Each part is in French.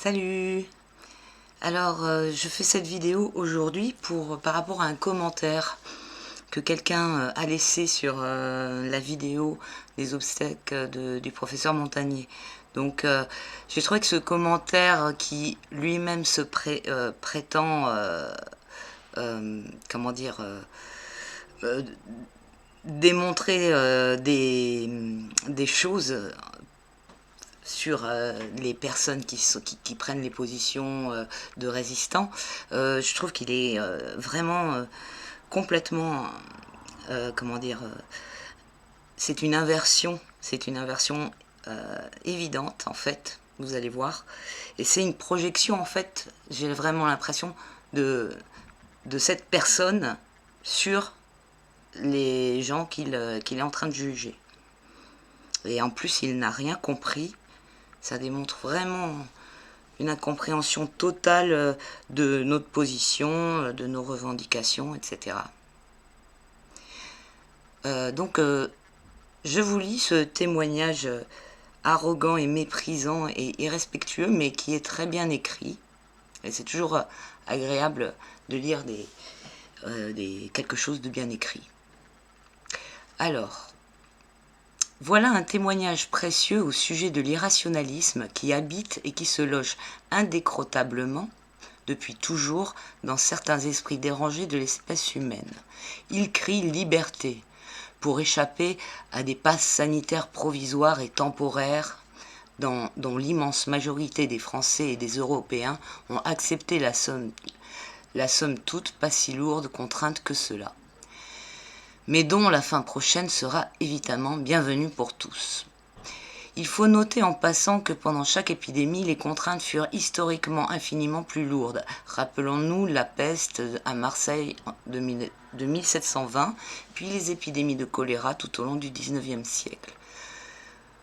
Salut! Alors, je fais cette vidéo aujourd'hui par rapport à un commentaire que quelqu'un a laissé sur la vidéo des obsèques du professeur Montagnier. Donc, j'ai trouvé que ce commentaire qui lui-même se prétend, comment dire, euh, démontrer des choses sur les personnes qui prennent les positions de résistants, je trouve qu'il est vraiment complètement, comment dire, c'est une inversion évidente en fait, vous allez voir, et c'est une projection en fait, j'ai vraiment l'impression de cette personne sur les gens qu'il est en train de juger. Et en plus, il n'a rien compris. Ça démontre vraiment une incompréhension totale de notre position, de nos revendications, etc. Donc, je vous lis ce témoignage arrogant et méprisant et irrespectueux, mais qui est très bien écrit. Et c'est toujours agréable de lire quelque chose de bien écrit. Alors, voilà un témoignage précieux au sujet de l'irrationalisme qui habite et qui se loge indécrotablement, depuis toujours, dans certains esprits dérangés de l'espèce humaine. Il crie liberté pour échapper à des passes sanitaires provisoires et temporaires dont l'immense majorité des Français et des Européens ont accepté la somme toute pas si lourde contrainte que cela, mais dont la fin prochaine sera évidemment bienvenue pour tous. Il faut noter en passant que pendant chaque épidémie, les contraintes furent historiquement infiniment plus lourdes. Rappelons-nous la peste à Marseille de 1720, puis les épidémies de choléra tout au long du XIXe siècle.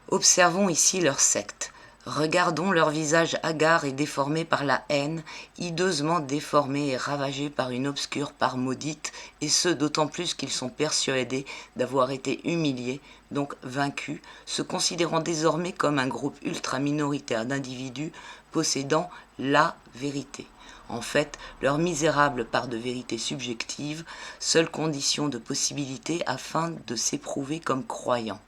Observons ici leur secte. Regardons leur visage hagard et déformé par la haine, hideusement déformé et ravagé par une obscure part maudite, et ce d'autant plus qu'ils sont persuadés d'avoir été humiliés, donc vaincus, se considérant désormais comme un groupe ultra-minoritaire d'individus possédant la vérité. En fait, leur misérable part de vérité subjective, seule condition de possibilité afin de s'éprouver comme croyants.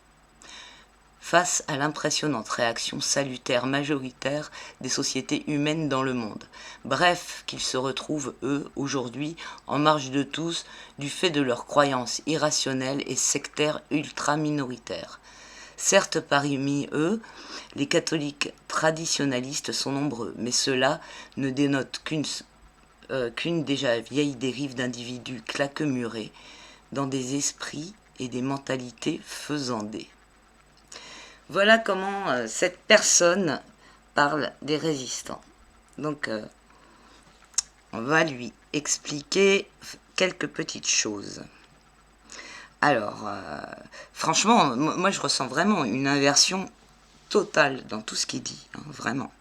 Face à l'impressionnante réaction salutaire majoritaire des sociétés humaines dans le monde. Bref, qu'ils se retrouvent, eux, aujourd'hui, en marge de tous, du fait de leurs croyances irrationnelles et sectaires ultra-minoritaires. Certes, parmi eux, les catholiques traditionnalistes sont nombreux, mais cela ne dénote qu'une déjà vieille dérive d'individus claquemurés dans des esprits et des mentalités faisandées. Voilà comment cette personne parle des résistants. Donc, on va lui expliquer quelques petites choses. Alors, franchement, moi je ressens vraiment une inversion totale dans tout ce qu'il dit, hein, vraiment.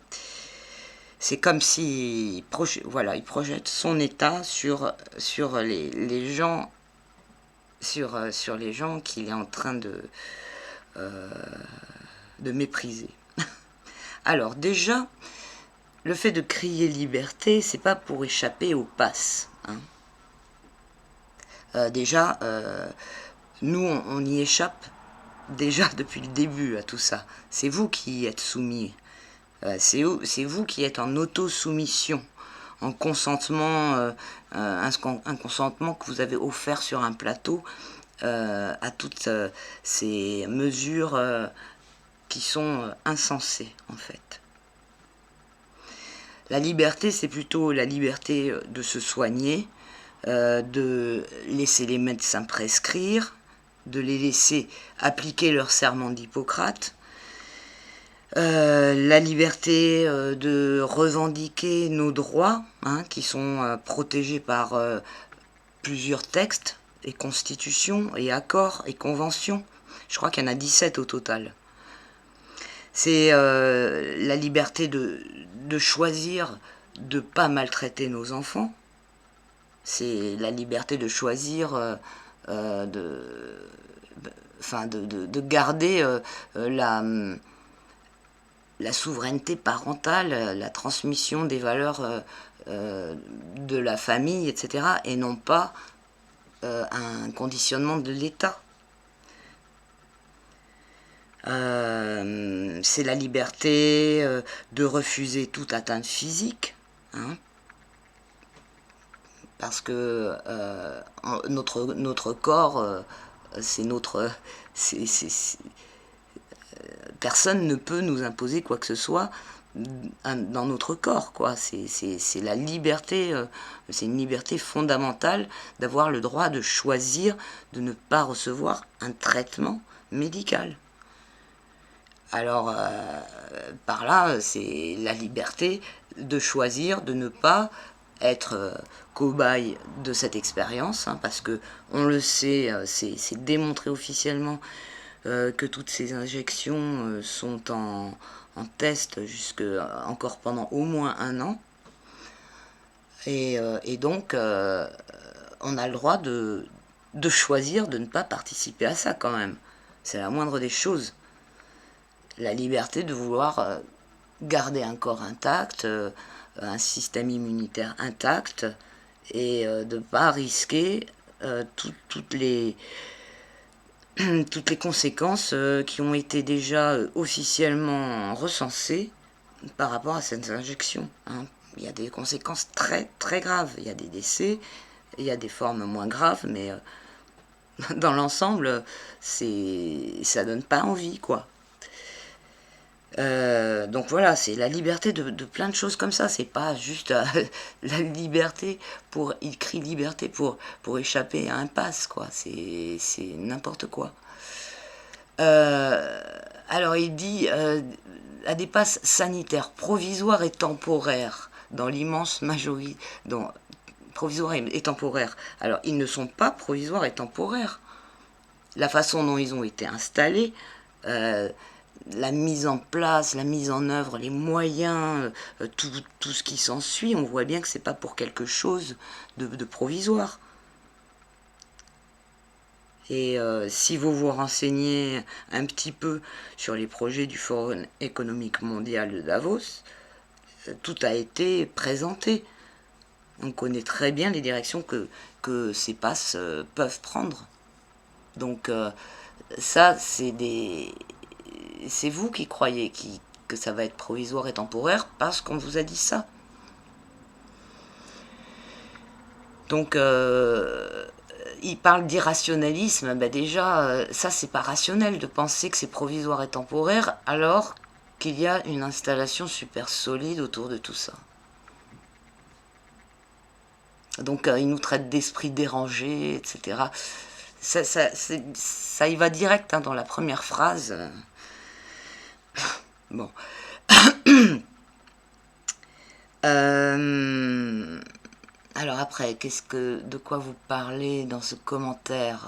C'est comme si il projette son état sur les gens, sur les gens qu'il est en train de mépriser. Alors déjà, le fait de crier liberté, c'est pas pour échapper aux passes. Hein. Nous, on y échappe déjà depuis le début à tout ça. C'est vous qui êtes soumis. C'est vous qui êtes en auto-soumission, en consentement, un consentement que vous avez offert sur un plateau à toutes ces mesures qui sont insensées, en fait. La liberté, c'est plutôt la liberté de se soigner, de laisser les médecins prescrire, de les laisser appliquer leur serment d'Hippocrate, la liberté de revendiquer nos droits, hein, qui sont protégés par plusieurs textes et constitutions et accords et conventions. Je crois qu'il y en a 17 au total. C'est la liberté de choisir de ne pas maltraiter nos enfants. C'est la liberté de choisir de garder la souveraineté parentale, la transmission des valeurs de la famille, etc., et non pas un conditionnement de l'État. C'est la liberté de refuser toute atteinte physique, hein, parce que notre corps, c'est notre... personne ne peut nous imposer quoi que ce soit dans notre corps, quoi. C'est la liberté, c'est une liberté fondamentale d'avoir le droit de choisir de ne pas recevoir un traitement médical. Alors, par là, c'est la liberté de choisir de ne pas être cobaye de cette expérience, hein, parce que on le sait, c'est démontré officiellement que toutes ces injections sont en test encore pendant au moins 1 an. Et donc, on a le droit de choisir de ne pas participer à ça quand même. C'est la moindre des choses. La liberté de vouloir garder un corps intact, un système immunitaire intact, et de ne pas risquer toutes les conséquences qui ont été déjà officiellement recensées par rapport à cette injection, hein. Il y a des conséquences très très graves, il y a des décès, il y a des formes moins graves, mais dans l'ensemble, ça donne pas envie, quoi. Donc voilà, c'est la liberté de plein de choses comme ça, c'est pas juste la liberté il crie liberté pour échapper à un pass, quoi, c'est n'importe quoi. Alors il dit à des passes sanitaires provisoires et temporaires, dans l'immense majorité, provisoires et temporaires. Alors ils ne sont pas provisoires et temporaires. La façon dont ils ont été installés, la mise en place, la mise en œuvre, les moyens, tout ce qui s'ensuit, on voit bien que c'est pas pour quelque chose de provisoire. Et si vous vous renseignez un petit peu sur les projets du Forum économique mondial de Davos, tout a été présenté. On connaît très bien les directions que ces passes peuvent prendre. Donc ça, c'est vous qui croyez que ça va être provisoire et temporaire parce qu'on vous a dit ça. Donc il parle d'irrationalisme, ben déjà, ça c'est pas rationnel de penser que c'est provisoire et temporaire alors qu'il y a une installation super solide autour de tout ça. Donc il nous traite d'esprit dérangé, etc. Ça y va direct, hein, dans la première phrase. Bon. Alors après, de quoi vous parlez dans ce commentaire?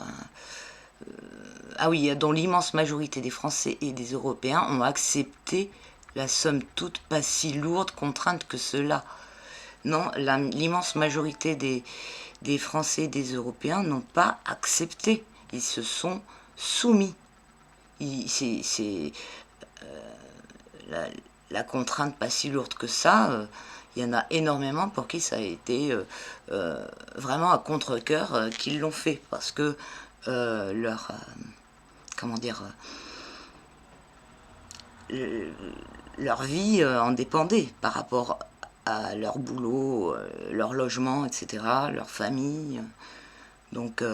Ah oui, dont l'immense majorité des Français et des Européens ont accepté la somme toute pas si lourde contrainte que cela. Non, l'immense majorité des Français et des Européens n'ont pas accepté. Ils se sont soumis. C'est la contrainte pas si lourde que ça. Il y en a énormément pour qui ça a été vraiment à contre-cœur qu'ils l'ont fait, parce que leur vie en dépendait par rapport à leur boulot, leur logement, etc., leur famille. Donc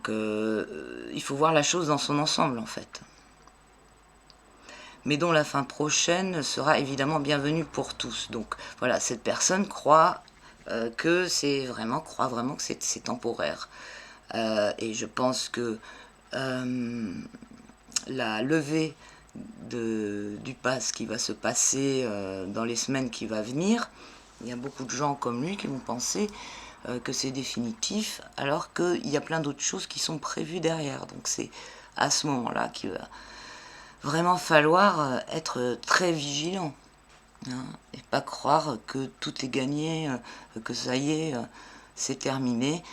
il faut voir la chose dans son ensemble, en fait. Mais dont la fin prochaine sera évidemment bienvenue pour tous. Donc voilà, cette personne croit que c'est temporaire. Et je pense que la levée du pass qui va se passer dans les semaines qui vont venir, il y a beaucoup de gens comme lui qui vont penser que c'est définitif, alors qu'il y a plein d'autres choses qui sont prévues derrière. Donc c'est à ce moment-là qu'il va vraiment falloir être très vigilant, hein, et pas croire que tout est gagné, que ça y est, c'est terminé.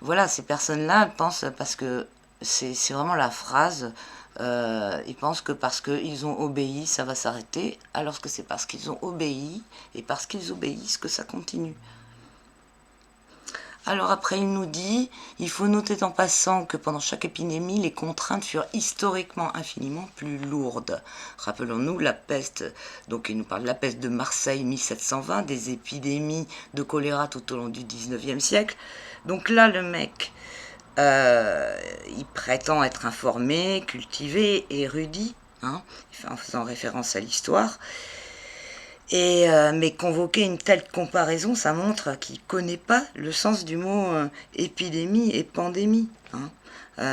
Voilà, ces personnes-là pensent, parce que c'est vraiment la phrase Ils pensent que parce qu'ils ont obéi, ça va s'arrêter, alors que c'est parce qu'ils ont obéi et parce qu'ils obéissent que ça continue. Alors après, il nous dit, il faut noter en passant que pendant chaque épidémie, les contraintes furent historiquement infiniment plus lourdes. Rappelons-nous la peste, donc il nous parle de la peste de Marseille 1720, des épidémies de choléra tout au long du 19e siècle. Donc là, le mec, il prétend être informé, cultivé, érudit, hein, en faisant référence à l'histoire. Mais convoquer une telle comparaison, ça montre qu'il ne connaît pas le sens du mot épidémie et pandémie. Hein.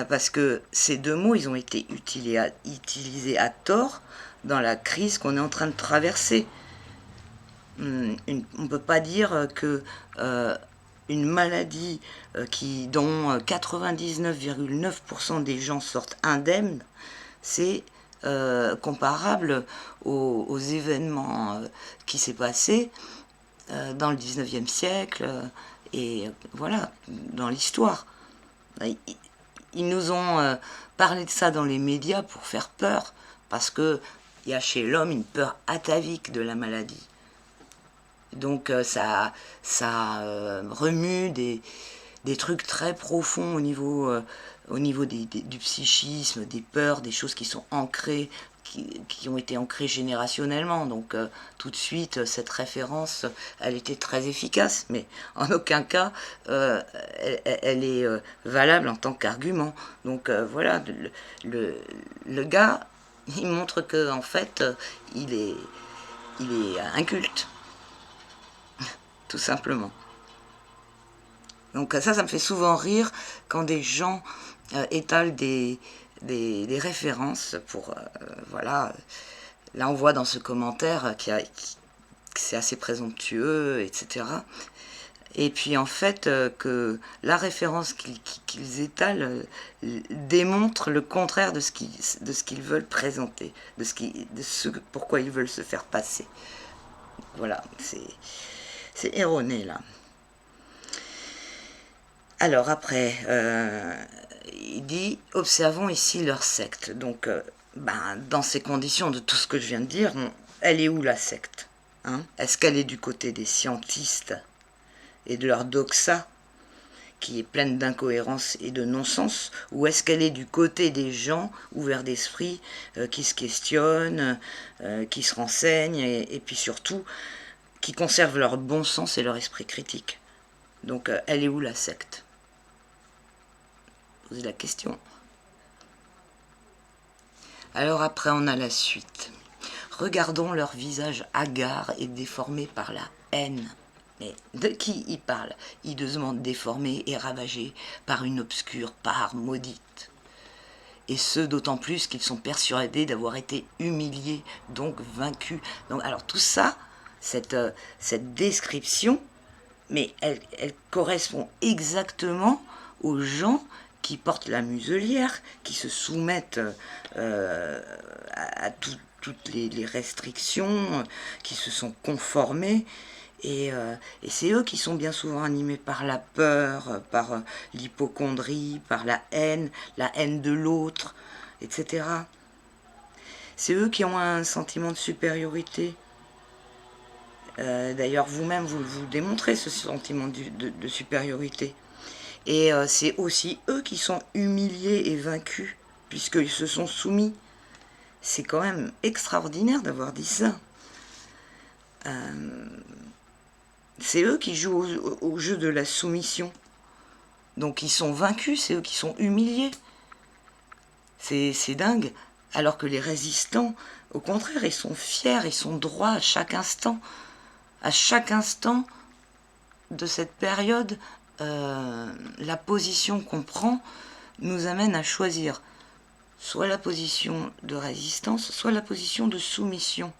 Parce que ces deux mots, ils ont été utilisés à tort dans la crise qu'on est en train de traverser. On ne peut pas dire que une maladie dont 99,9% des gens sortent indemnes, c'est comparable aux événements qui s'est passé dans le 19e siècle et voilà, dans l'histoire. Ils nous ont parlé de ça dans les médias pour faire peur, parce qu'il y a chez l'homme une peur atavique de la maladie. Donc ça remue des trucs très profonds au niveau du psychisme, des peurs, des choses qui sont ancrées, qui ont été ancrées générationnellement. Donc tout de suite, cette référence, elle était très efficace, mais en aucun cas, elle est valable en tant qu'argument. Donc voilà, le gars, il montre que en fait, il est inculte, tout simplement. Donc ça me fait souvent rire quand des gens étalent des références pour... voilà. Là, on voit dans ce commentaire que c'est assez présomptueux, etc. Et puis, en fait, que la référence qu'ils étalent démontre le contraire de ce qu'ils veulent présenter, de ce pourquoi ils veulent se faire passer. Voilà, c'est erroné, là. Alors après, il dit « Observons ici leur secte ». Donc, dans ces conditions de tout ce que je viens de dire, elle est où la secte, hein? Est-ce qu'elle est du côté des scientistes et de leur doxa, qui est pleine d'incohérences et de non-sens, ou est-ce qu'elle est du côté des gens ouverts d'esprit, qui se questionnent, qui se renseignent, et puis surtout, qui conservent leur bon sens et leur esprit critique? Donc, elle est où la secte? Poser la question. Alors après, on a la suite. Regardons leur visage hagard et déformé par la haine. Mais de qui il parle? Hideusement déformé et ravagé par une obscure part maudite. Et ce, d'autant plus qu'ils sont persuadés d'avoir été humiliés, donc vaincus. Donc, alors tout ça, cette description, mais elle correspond exactement aux gens qui portent la muselière, qui se soumettent à toutes les restrictions, qui se sont conformés. Et c'est eux qui sont bien souvent animés par la peur, par l'hypocondrie, par la haine de l'autre, etc. C'est eux qui ont un sentiment de supériorité. D'ailleurs, vous-même, vous démontrez ce sentiment de supériorité. Et c'est aussi eux qui sont humiliés et vaincus, puisqu'ils se sont soumis. C'est quand même extraordinaire d'avoir dit ça. C'est eux qui jouent au jeu de la soumission. Donc ils sont vaincus, c'est eux qui sont humiliés. C'est dingue. Alors que les résistants, au contraire, ils sont fiers, ils sont droits à chaque instant. À chaque instant de cette période, la position qu'on prend nous amène à choisir soit la position de résistance, soit la position de soumission.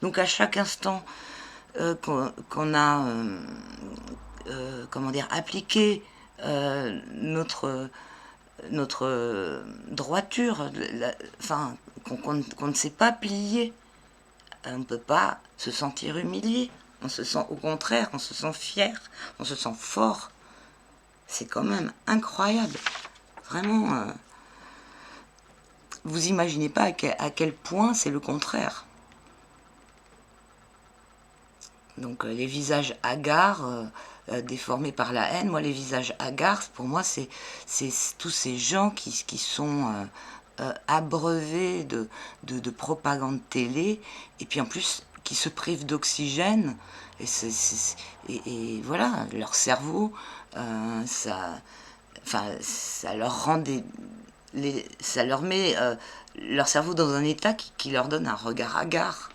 Donc à chaque instant qu'on a appliqué notre droiture, qu'on ne s'est pas plié, on ne peut pas se sentir humilié. On se sent, au contraire, on se sent fier, on se sent fort. C'est quand même incroyable. Vraiment. vous imaginez pas à quel point c'est le contraire. Donc les visages hagards, déformés par la haine, moi les visages hagards, pour moi c'est tous ces gens qui sont abreuvés de propagande télé, et puis en plus qui se privent d'oxygène, et voilà, leur cerveau, ça leur rend ça leur met leur cerveau dans un état qui leur donne un regard hagard.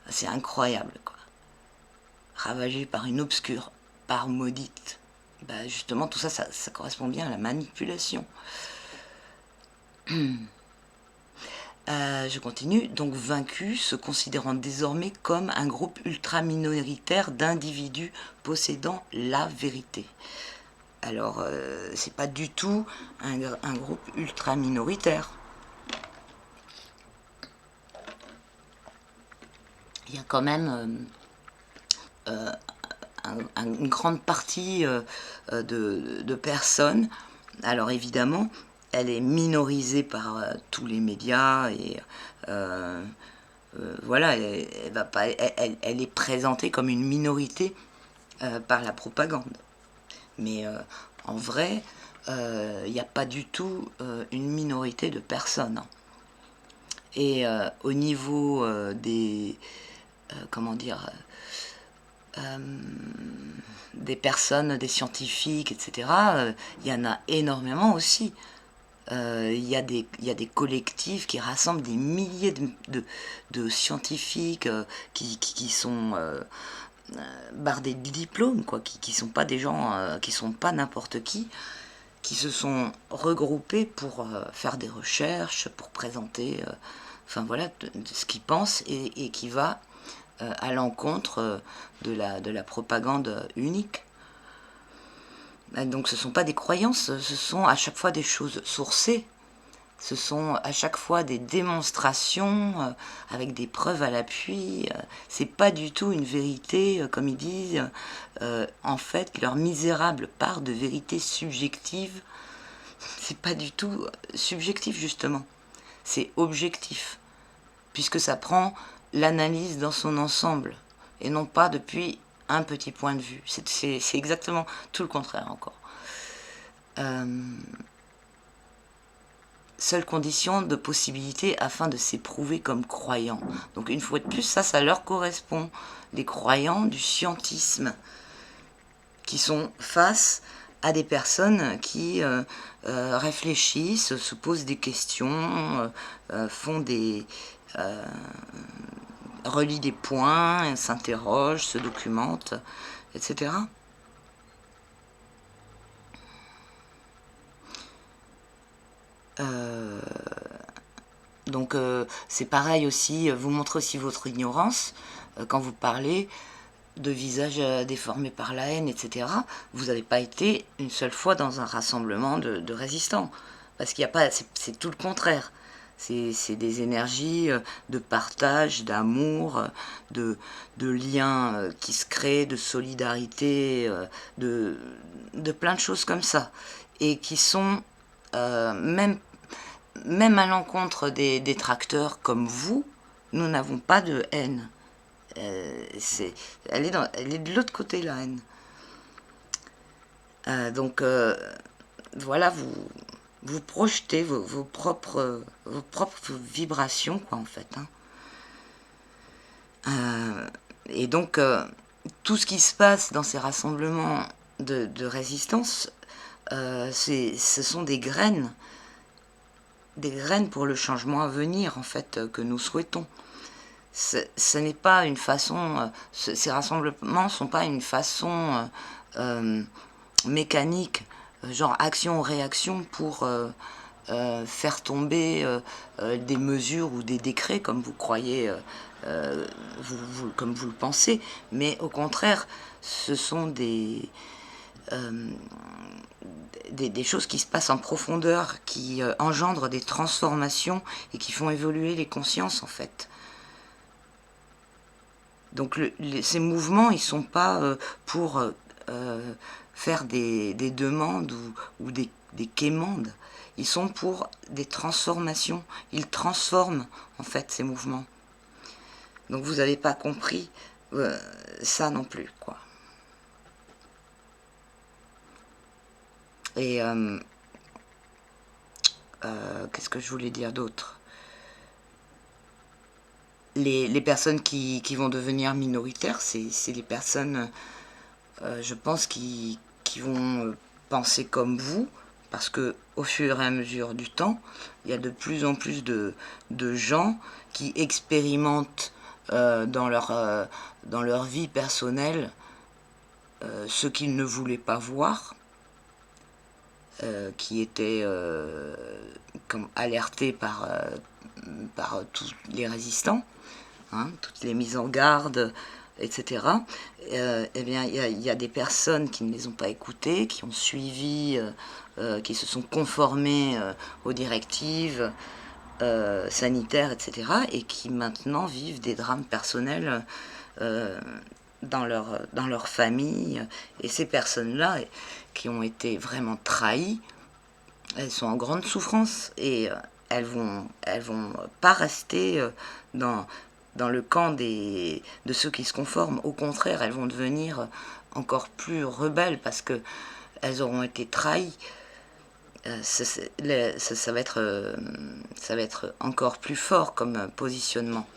C'est incroyable, quoi. Ravagé par une obscure part maudite. Bah justement, tout ça, ça correspond bien à la manipulation. Je continue. Donc vaincus, se considérant désormais comme un groupe ultra minoritaire d'individus possédant la vérité. Alors, c'est pas du tout un groupe ultra minoritaire. Il y a quand même une grande partie de personnes. Alors évidemment, elle est minorisée par tous les médias et voilà, elle est présentée comme une minorité par la propagande. Mais en vrai, il n'y a pas du tout une minorité de personnes. Et au niveau des comment dire, des personnes, des scientifiques, etc., il y en a énormément aussi. Il y a des collectifs qui rassemblent des milliers de scientifiques qui sont bardés de diplômes, quoi, qui sont pas des gens, qui sont pas n'importe qui se sont regroupés pour faire des recherches, pour présenter, enfin voilà, de ce qu'ils pensent et qui va à l'encontre de la propagande unique. Donc ce ne sont pas des croyances, ce sont à chaque fois des choses sourcées, ce sont à chaque fois des démonstrations avec des preuves à l'appui. C'est pas du tout une vérité, comme ils disent. En fait, leur misérable part de vérité subjective, c'est pas du tout subjectif justement, c'est objectif, puisque ça prend l'analyse dans son ensemble, et non pas depuis un petit point de vue. C'est exactement tout le contraire encore. Seule condition de possibilité afin de s'éprouver comme croyants. Donc une fois de plus, ça leur correspond. Les croyants du scientisme, qui sont face à des personnes qui réfléchissent, se posent des questions, font des... relient des points, s'interrogent, se documentent, etc. Donc c'est pareil aussi, vous montrez aussi votre ignorance quand vous parlez de visages déformés par la haine, etc. Vous n'avez pas été une seule fois dans un rassemblement de résistants, parce qu'il n'y a pas, c'est tout le contraire. C'est des énergies de partage, d'amour, de liens qui se créent, de solidarité, de plein de choses comme ça, et qui sont même à l'encontre des détracteurs comme vous. Nous n'avons pas de haine. Elle est de l'autre côté, la haine. Donc voilà, vous projetez vos propres vibrations, quoi, en fait. Et donc tout ce qui se passe dans ces rassemblements de résistance, ce sont des graines pour le changement à venir, en fait, que nous souhaitons. Ce n'est pas une façon, ces rassemblements ne sont pas une façon mécanique, genre action-réaction pour faire tomber des mesures ou des décrets comme vous croyez, comme vous le pensez, mais au contraire, ce sont des choses qui se passent en profondeur, qui engendrent des transformations et qui font évoluer les consciences, en fait. Donc ces mouvements, ils ne sont pas pour faire des demandes ou des quémandes. Ils sont pour des transformations. Ils transforment, en fait, ces mouvements. Donc vous n'avez pas compris ça non plus, quoi. Et qu'est-ce que je voulais dire d'autre? Les personnes qui vont devenir minoritaires, c'est les personnes, je pense, qui vont penser comme vous, parce que au fur et à mesure du temps, il y a de plus en plus de gens qui expérimentent dans leur vie personnelle ce qu'ils ne voulaient pas voir, qui étaient alertés par tous les résistants, hein, toutes les mises en garde, etc. Eh bien, il y a des personnes qui ne les ont pas écoutées, qui ont suivi, qui se sont conformées aux directives sanitaires, etc., et qui maintenant vivent des drames personnels dans leur famille. Et ces personnes-là, qui ont été vraiment trahies, elles sont en grande souffrance et elles vont pas rester dans le camp de ceux qui se conforment. Au contraire, elles vont devenir encore plus rebelles parce que elles auront été trahies. Ça va être encore plus fort comme positionnement.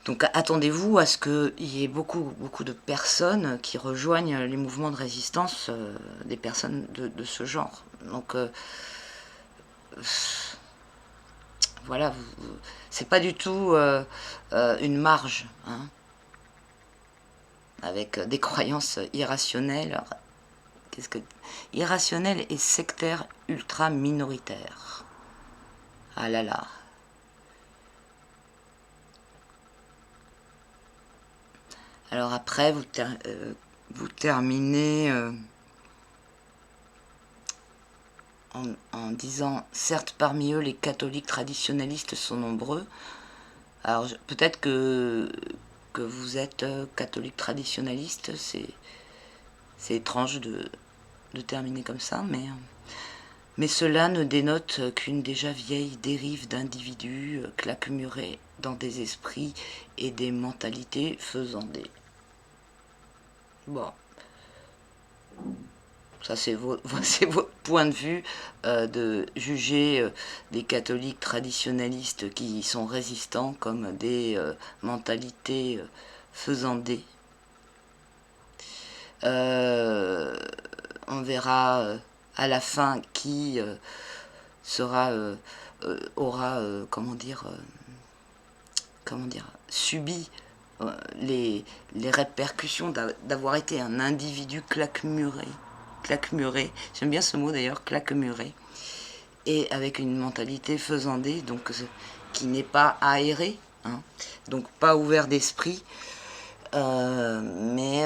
Donc attendez-vous à ce qu'il y ait beaucoup de personnes qui rejoignent les mouvements de résistance, des personnes de ce genre. Donc voilà, c'est pas du tout une marge, hein, avec des croyances irrationnelles. Alors, irrationnelles et sectaires ultra minoritaires. Ah là là. Alors après, vous terminez en disant, certes parmi eux les catholiques traditionnalistes sont nombreux. Alors peut-être que vous êtes catholique traditionnaliste, c'est étrange de terminer comme ça, mais cela ne dénote qu'une déjà vieille dérive d'individus claquemurés dans des esprits et des mentalités faisandées. Bon, ça c'est votre point de vue de juger des catholiques traditionnalistes qui sont résistants comme des mentalités faisandées. On verra à la fin qui aura subi les répercussions d'avoir été un individu claquemuré. J'aime bien ce mot d'ailleurs, claquemuré, et avec une mentalité faisandée, donc qui n'est pas aérée, hein, donc pas ouvert d'esprit, mais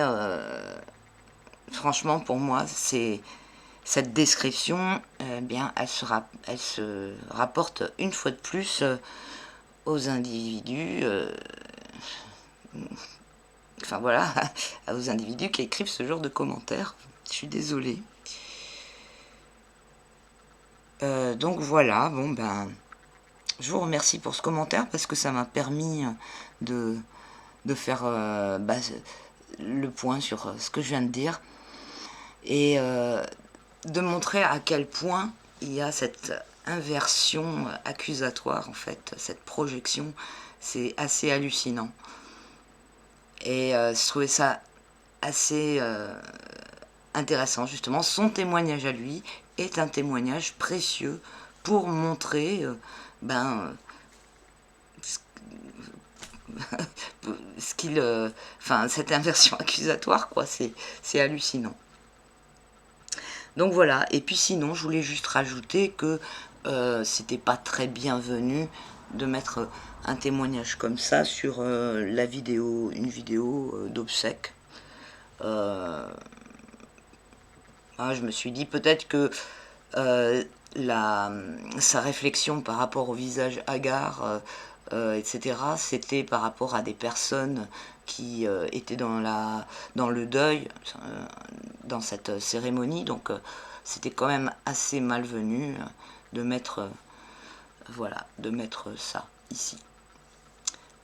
franchement pour moi cette description, bien, elle se rapporte une fois de plus aux individus, enfin voilà, aux individus qui écrivent ce genre de commentaires. Je suis désolée. Donc voilà, bon ben, je vous remercie pour ce commentaire parce que ça m'a permis de faire le point sur ce que je viens de dire et de montrer à quel point il y a cette inversion accusatoire, en fait, cette projection. C'est assez hallucinant. Et je trouvais ça assez intéressant, justement. Son témoignage à lui est un témoignage précieux pour montrer cette inversion accusatoire, quoi. C'est hallucinant. Donc voilà, et puis sinon, je voulais juste rajouter que c'était pas très bienvenu de mettre un témoignage comme ça sur une vidéo d'obsèques. Je me suis dit peut-être que sa réflexion par rapport au visage hagard, etc., c'était par rapport à des personnes qui étaient dans le deuil, dans cette cérémonie. Donc c'était quand même assez malvenu de mettre, voilà, de mettre ça ici.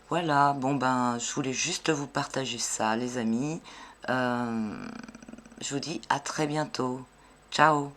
Voilà, bon ben, je voulais juste vous partager ça, les amis. Je vous dis à très bientôt. Ciao!